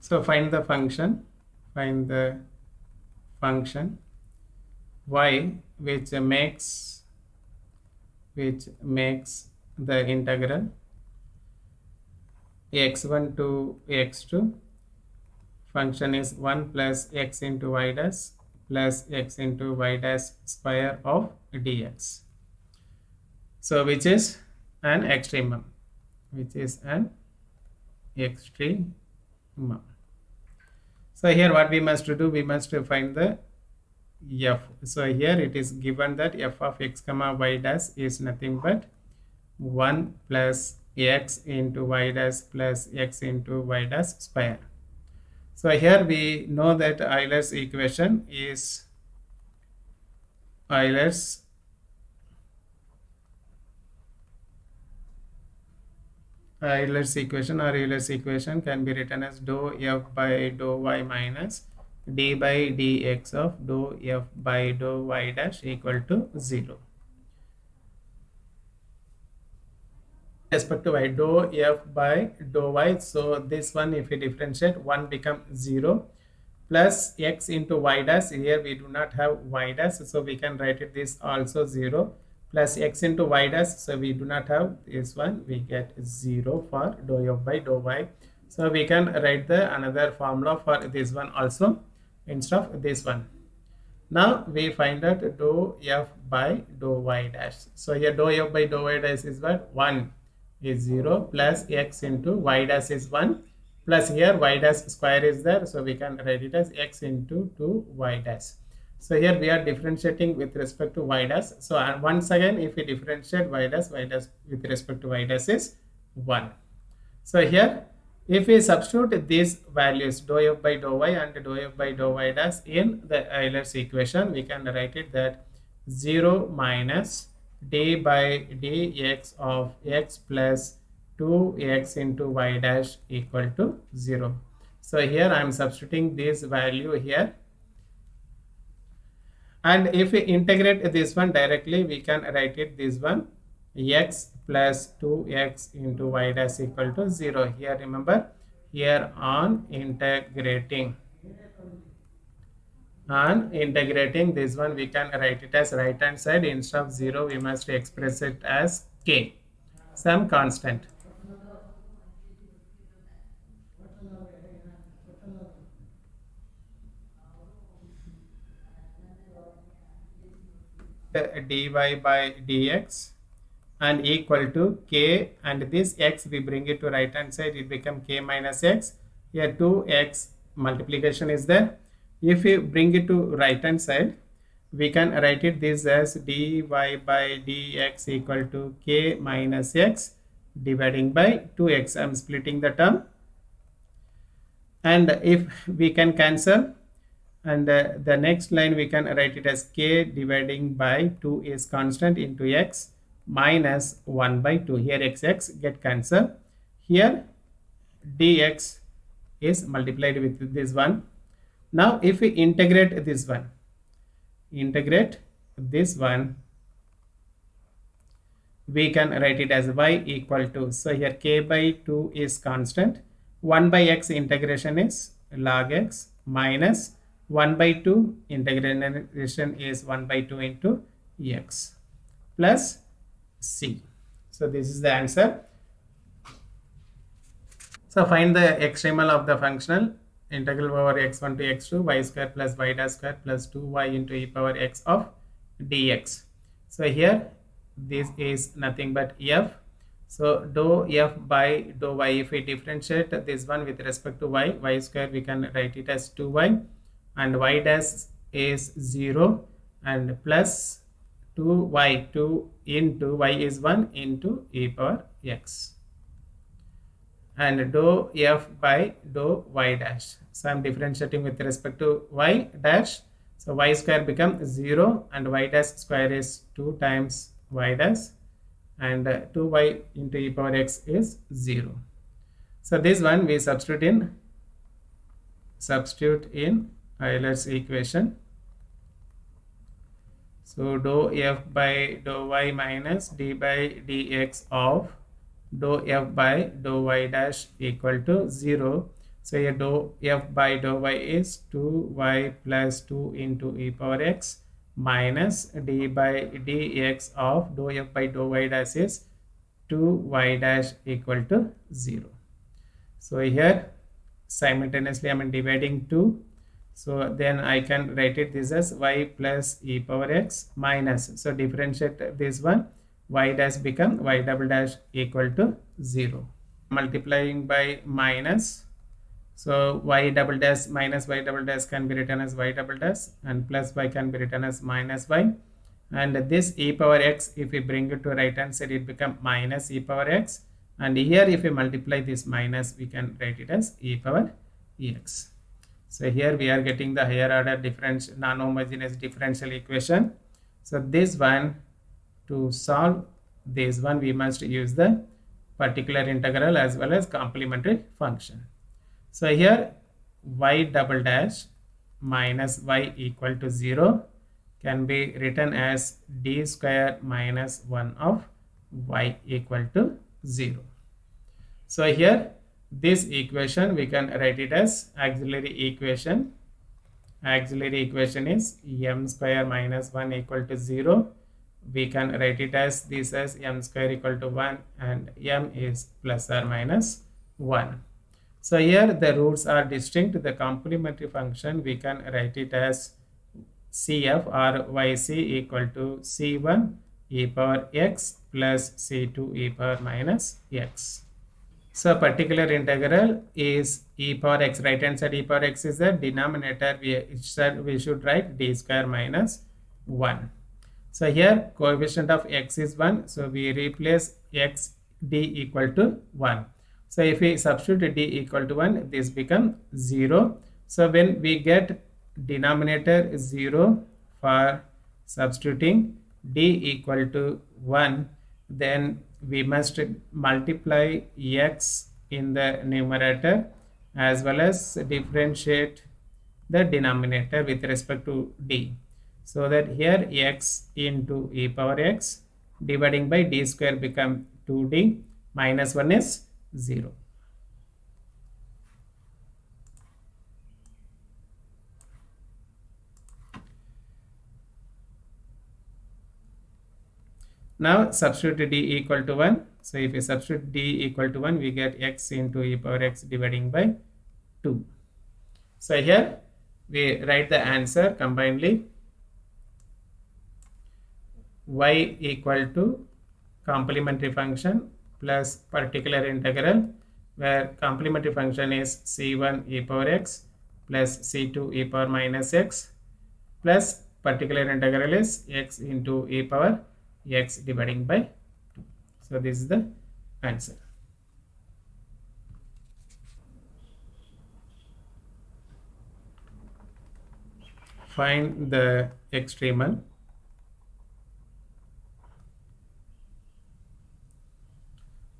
So find the function y which makes the integral x1 to x2 function is 1 plus x into y dash plus x into y dash square of dx. So which is an extremum. So here what we must do, we must find the f. So here it is given that f of x comma y dash is nothing but 1 plus x into y dash plus x into y dash square. So here we know that Euler's equation is Euler's equation can be written as dou f by dou y minus d by dx of dou f by dou y dash equal to 0. Respect to y, dou f by dou y. So this one, if we differentiate, 1 becomes 0 plus x into y dash. Here we do not have y dash, so we can write it this also 0 plus x into y dash. So we do not have this one, we get 0 for dou f by dou y. So we can write the another formula for this one also instead of this one. Now we find out dou f by dou y dash. So here dou f by dou y dash is what? 1 is 0 plus x into y dash is 1 plus here y dash square is there, so we can write it as x into 2y dash. So here we are differentiating with respect to y dash. So once again, if we differentiate y dash with respect to y dash is 1. So here if we substitute these values dou f by dou y and dou f by dou y dash in the Euler's equation, we can write it that 0 minus d by dx of x plus 2x into y dash equal to 0. So here I am substituting this value here, and if we integrate this one directly, we can write it this one x plus 2x into y dash equal to 0. Here remember, here on integrating this one, we can write it as right hand side, instead of 0 we must express it as k, some constant. Dy by dx and equal to k, and this x we bring it to right hand side, it become k minus x. Here 2x multiplication is there. If we bring it to right hand side, we can write it this as dy by dx equal to k minus x dividing by 2x. I am splitting the term, and if we can cancel, and the next line we can write it as k dividing by 2 is constant into x minus 1 by 2. Here x get cancelled. Here dx is multiplied with this one. Now if we integrate this one, we can write it as y equal to, so here k by 2 is constant, 1 by x integration is log x minus 1 by 2 integration is 1 by 2 into x plus c. So this is the answer. So find the extremal of the functional integral over x1 to x2 y square plus y dash square plus 2y into e power x of dx. So here this is nothing but f. So dou f by dou y, if we differentiate this one with respect to y square, we can write it as 2y, and y dash is 0 and plus 2y, 2 into y is 1 into e power x, and dou f by dou y dash. So I am differentiating with respect to y dash, so y square becomes 0 and y dash square is 2 times y dash, and 2y into e power x is 0. So this one we substitute in Euler's equation. So dou f by dou y minus d by dx of dou f by dou y dash equal to 0. So here dou f by dou y is 2y plus 2 into e power x minus d by dx of dou f by dou y dash is 2y dash equal to 0. So here simultaneously I am dividing 2. So then I can write it this as y plus e power x minus. So differentiate this one, y dash become y double dash equal to 0. Multiplying by minus. So y double dash minus y double dash can be written as y double dash, and plus y can be written as minus y. And this e power x, if we bring it to right hand side, it become minus e power x. And here if we multiply this minus, we can write it as e power ex. So here we are getting the higher order non-homogeneous differential equation. So this one, to solve this one, we must use the particular integral as well as complementary function. So here y double dash minus y equal to 0 can be written as d square minus 1 of y equal to 0. So here this equation we can write it as auxiliary equation. Auxiliary equation is m square minus 1 equal to 0. We can write it as this as m square equal to 1 and m is plus or minus 1. So here the roots are distinct. The complementary function we can write it as CF or YC equal to C1 e power x plus C2 e power minus x. So particular integral is e power x. Right hand side e power x is the denominator. We should write d square minus 1. So here coefficient of x is 1. So we replace x d equal to 1. So if we substitute d equal to 1, this becomes 0. So when we get denominator 0 for substituting d equal to 1, then we must multiply x in the numerator as well as differentiate the denominator with respect to d. So that here x into e power x dividing by d square become 2d minus 1 is 0. Now substitute d equal to 1. So if we substitute d equal to 1, we get x into e power x dividing by 2. So here we write the answer combinedly. Y equal to complementary function plus particular integral, where complementary function is c1 e power x plus c2 e power minus x plus particular integral is x into e power x dividing by 2. So this is the answer. Find the extremal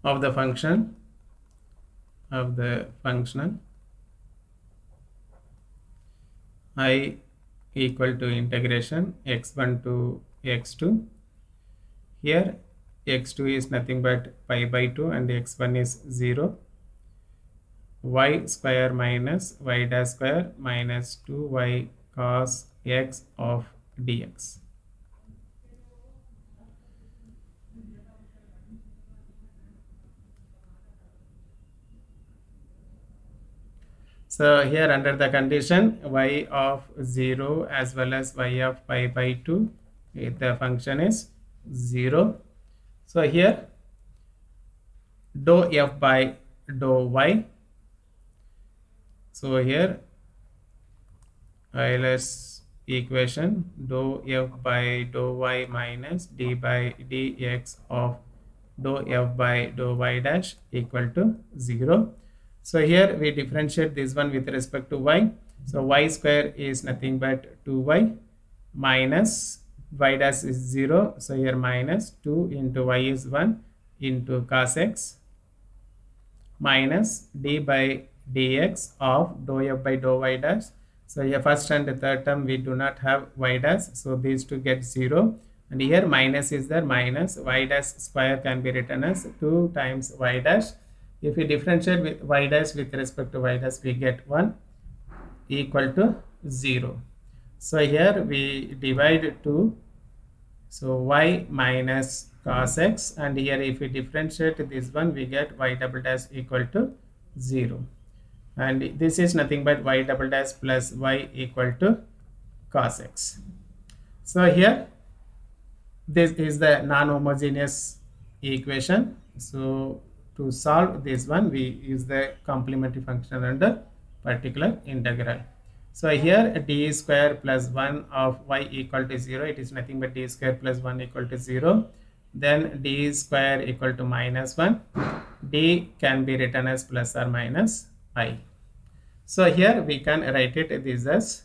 of the function of the functional I equal to integration x1 to x2. Here x2 is nothing but pi by 2 and x1 is 0. Y square minus y dash square minus 2y cos x of dx. So here under the condition y of 0 as well as y of pi by 2, the function is 0. So here dou f by dou y. So here Euler's equation dou f by dou y minus d by dx of dou f by dou y dash equal to 0. So here we differentiate this one with respect to y. So y square is nothing but 2y minus y dash is 0. So here minus 2 into y is 1 into cos x minus d by dx of dou f by dou y dash. So here first and the third term we do not have y dash. So these two get 0. And here minus is there, minus y dash square can be written as 2 times y dash If we differentiate with y dash with respect to y dash, we get 1 equal to 0. So here we divide 2, so y minus cos x, and here if we differentiate this one, we get y double dash equal to 0. And this is nothing but y double dash plus y equal to cos x. So here this is the non-homogeneous equation. So to solve this one, we use the complementary function under particular integral. So here d square plus 1 of y equal to 0, it is nothing but d square plus 1 equal to 0. Then d square equal to minus 1. D can be written as plus or minus I. So here we can write it this as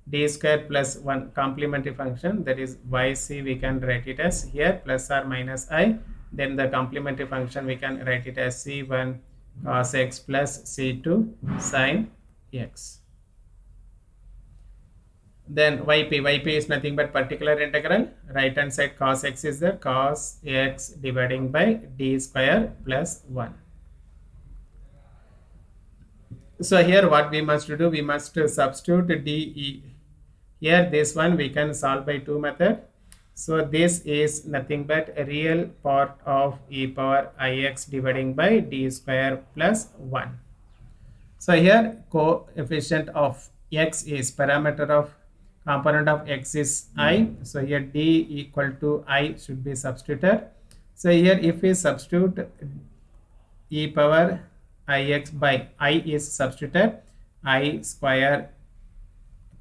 d square plus 1 complementary function, that is yc, we can write it as here plus or minus I. Then the complementary function we can write it as c1 cos x plus c2 sin x. Then yp is nothing but particular integral. Right hand side cos x is there, cos x dividing by d square plus 1. So here what we must do, we must substitute d. Here this one we can solve by two methods. So this is nothing but a real part of e power ix dividing by d square plus 1. So here coefficient of x is parameter of component of x is I. So here d equal to I should be substituted. So here if we substitute e power ix by I is substituted, I square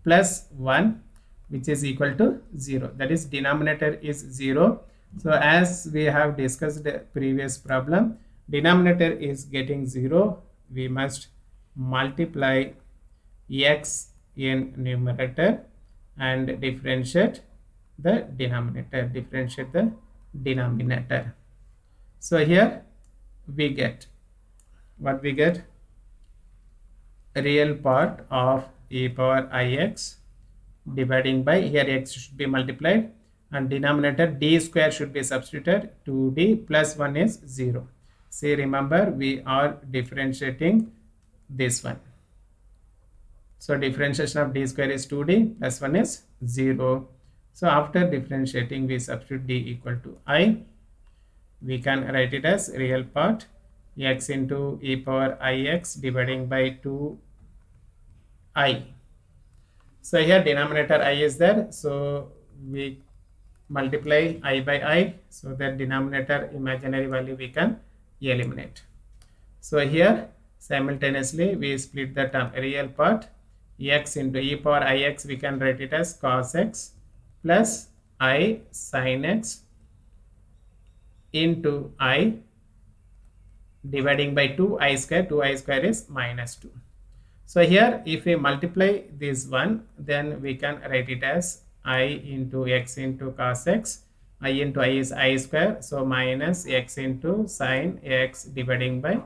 plus 1, which is equal to 0. That is denominator is 0. So as we have discussed the previous problem, denominator is getting 0. We must multiply x in numerator and differentiate the denominator. So here we get what we get, real part of e power ix dividing by, here x should be multiplied and denominator d square should be substituted, 2d plus 1 is 0. See, remember we are differentiating this one. So differentiation of d square is 2d plus 1 is 0. So after differentiating, we substitute d equal to I. We can write it as real part x into e power ix dividing by 2I. So here denominator I is there. So we multiply I by I. So that denominator imaginary value we can eliminate. So here simultaneously we split the term, real part x into e power ix, we can write it as cos x plus I sin x into I dividing by 2i square. 2i square is minus 2. So here if we multiply this one, then we can write it as I into x into cos x. I into I is I square, so minus x into sin x dividing by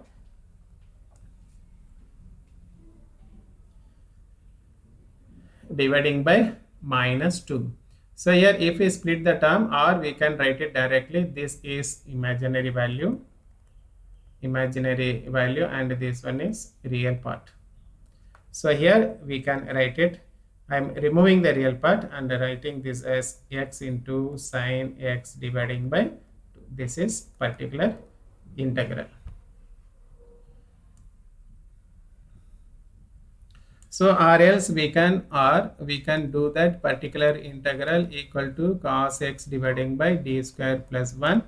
minus 2. So here if we split the term, or we can write it directly, this is imaginary value and this one is real part. So here we can write it, I am removing the real part and writing this as x into sin x dividing by 2. This is particular integral. So or else we can do that particular integral equal to cos x dividing by d square plus 1.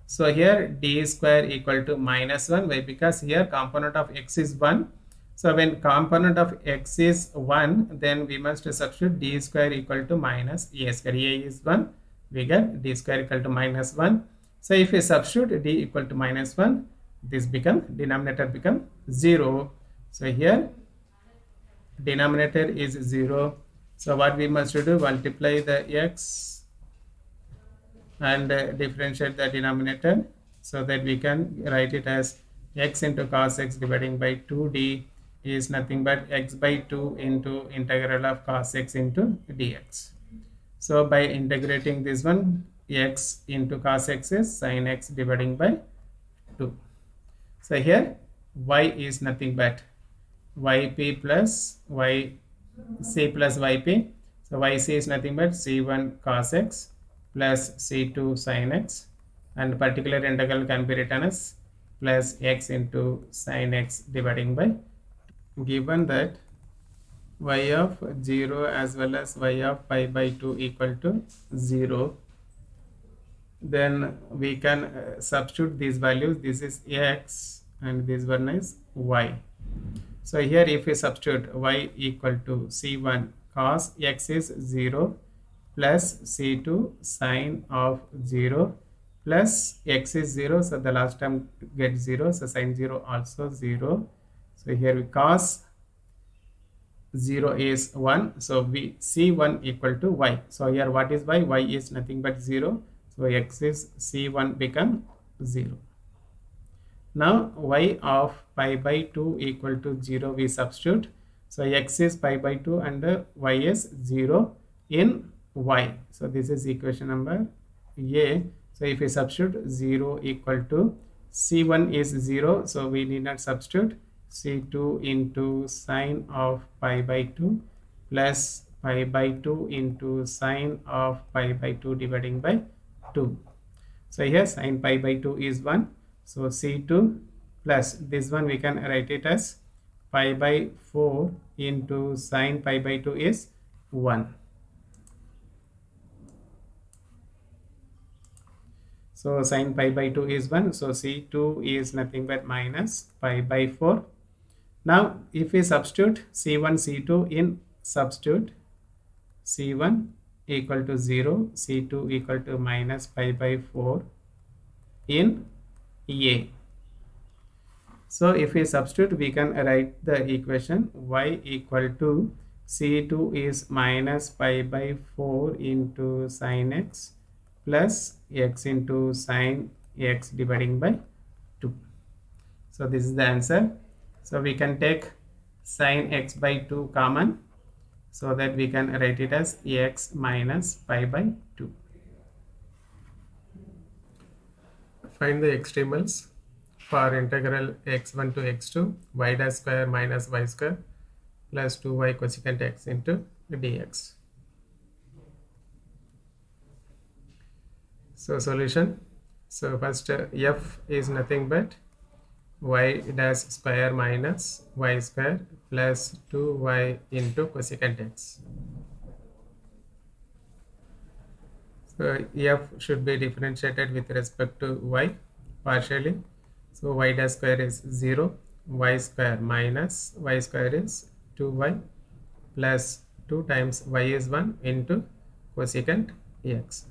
So here d square equal to minus 1. Why? Because here component of x is 1. So when component of x is 1, then we must substitute d square equal to minus a square. A is 1. We get d square equal to minus 1. So if we substitute d equal to minus 1, this denominator become 0. So here denominator is 0. So what we must do, multiply the x and differentiate the denominator, so that we can write it as x into cos x dividing by 2d is nothing but x by 2 into integral of cos x into dx. So by integrating this one, x into cos x is sin x dividing by 2. So here y is nothing but yp plus yc plus yp. So yc is nothing but c1 cos x plus c2 sin x, and particular integral can be written as plus x into sin x dividing by 2. Given that y of 0 as well as y of pi by 2 equal to 0, then we can substitute these values. This is x and this one is y. So here if we substitute y equal to c1 cos x is 0 plus c2 sine of 0 plus x is 0, so the last term gets 0, so sine 0 also 0. So here we cos 0 is 1, so we c1 equal to y. So here what is y is nothing but 0, so x is c1 become 0. Now y of pi by 2 equal to 0 we substitute. So x is pi by 2 and y is 0 in y. So this is equation number A. So if we substitute 0 equal to c1 is 0, so we need not substitute. c2 into sine of pi by 2 plus pi by 2 into sine of pi by 2 dividing by 2. So here sine pi by 2 is 1. So c2 plus this one we can write it as pi by 4 into sine pi by 2 is 1. So sine pi by 2 is 1. So c2 is nothing but minus pi by 4. Now if we substitute c1 c2 in substitute, c1 equal to 0, c2 equal to minus pi by 4 in A. So if we substitute, we can write the equation y equal to c2 is minus pi by 4 into sine x plus x into sine x dividing by 2. So this is the answer. So we can take sine x by 2 common, so that we can write it as x minus pi by 2. Find the extremals for integral x1 to x2 y dash square minus y square plus 2y cosecant x into dx. So solution. So first f is nothing but y dash square minus y square plus 2y into cosecant x. So f should be differentiated with respect to y partially. So y dash square is 0, y square minus y square is 2y plus 2 times y is 1 into cosecant x.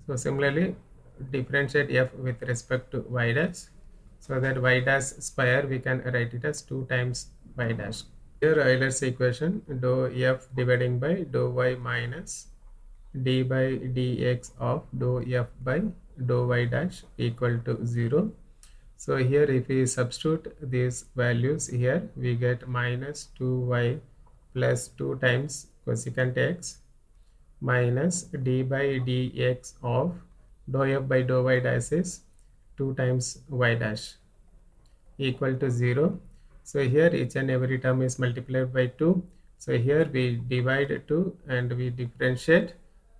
So similarly differentiate f with respect to y dash, so that y dash square we can write it as 2 times y dash. Here Euler's equation, dou f dividing by dou y minus d by dx of dou f by dou y dash equal to 0. So here if we substitute these values here, we get minus 2y plus 2 times cosecant x minus d by dx of dou f by dou y dash is 2 times y dash equal to 0. So here each and every term is multiplied by 2. So here we divide 2 and we differentiate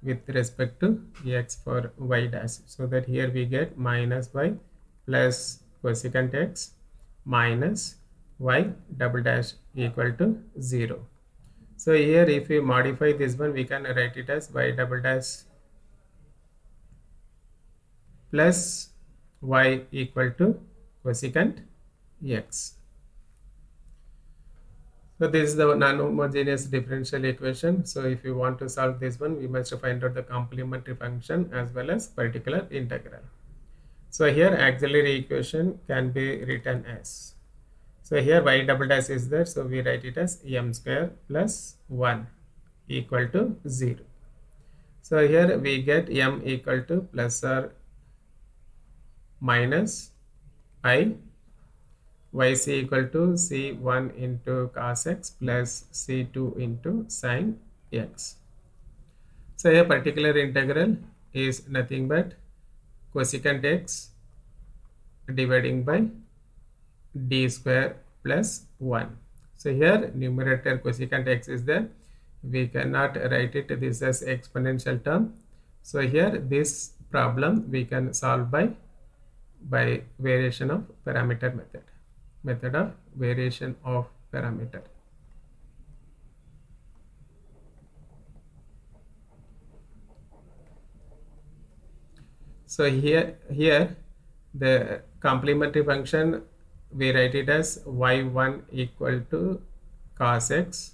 with respect to x for y dash, so that here we get minus y plus cosecant x minus y double dash equal to 0. So here if we modify this one, we can write it as y double dash plus y equal to cosecant x. So this is the non-homogeneous differential equation. So if you want to solve this one, we must find out the complementary function as well as particular integral. So here auxiliary equation can be written as, so here y double dash is there, so we write it as m square plus 1 equal to 0. So here we get m equal to plus or minus I, yc equal to c1 into cos x plus c2 into sin x. So a particular integral is nothing but cosecant x dividing by d square plus 1. So here numerator cosecant x is there. We cannot write it this as exponential term. So here this problem we can solve by variation of parameter method of variation of parameter. So here the complementary function, we write it as y1 equal to cos x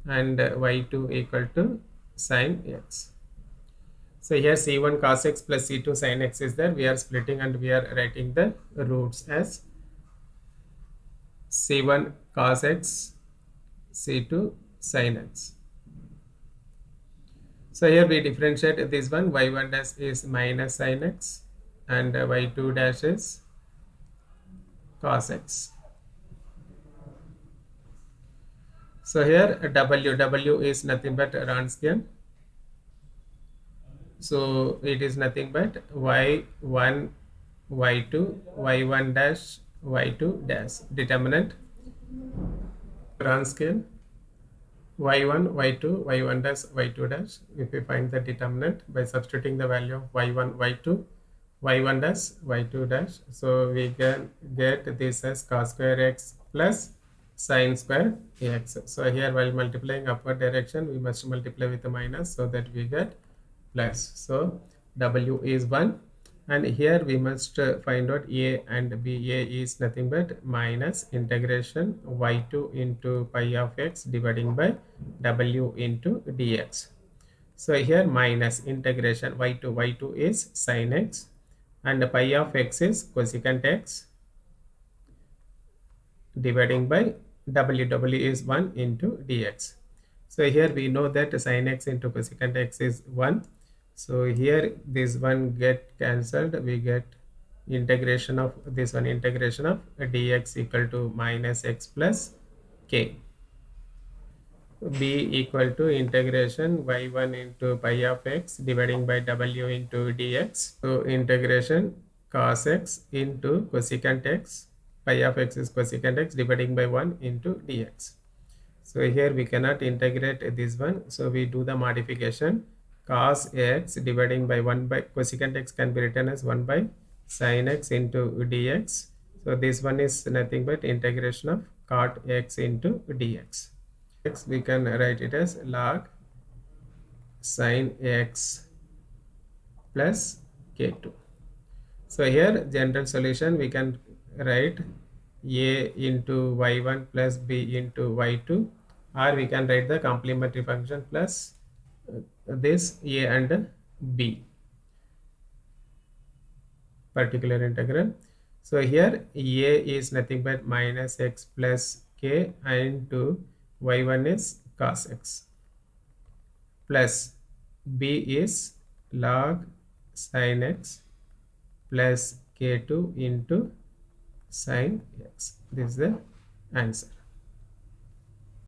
and y2 equal to sin x. So here c1 cos x plus c2 sin x is there. We are splitting and we are writing the roots as c1 cos x, c2 sin x. So here we differentiate this one. Y1 dash is minus sin x and y2 dash is cos x. So here w is nothing but Wronskian. So it is nothing but y1 y2 y1 dash y2 dash. Determinant Wronskian y1 y2 y1 dash y2 dash. If we find the determinant by substituting the value of y1 y2 y1 dash y2 dash, so we can get this as cos square x plus sin square x. So here while multiplying upward direction we must multiply with a minus so that we get plus. So w is 1 and here we must find out a and b. A is nothing but minus integration y2 into pi of x dividing by w into dx. So here minus integration y2 is sin x and pi of x is cosecant x dividing by w is 1 into dx. So here we know that sin x into cosecant x is 1. So here this one get cancelled. We get integration of this one, integration of dx equal to minus x plus k. B equal to integration y1 into pi of x dividing by w into dx. So integration cos x into cosecant x, pi of x is cosecant x dividing by 1 into dx. So here we cannot integrate this one. So we do the modification. Cos x dividing by 1 by cosecant x can be written as 1 by sin x into dx. So this one is nothing but integration of cot x into dx. X we can write it as log sin x plus k2. So here general solution we can write a into y1 plus b into y2, or we can write the complementary function plus this a and b particular integral. So here a is nothing but minus x plus k into y1 is cos x plus b is log sin x plus k2 into sin x. This is the answer.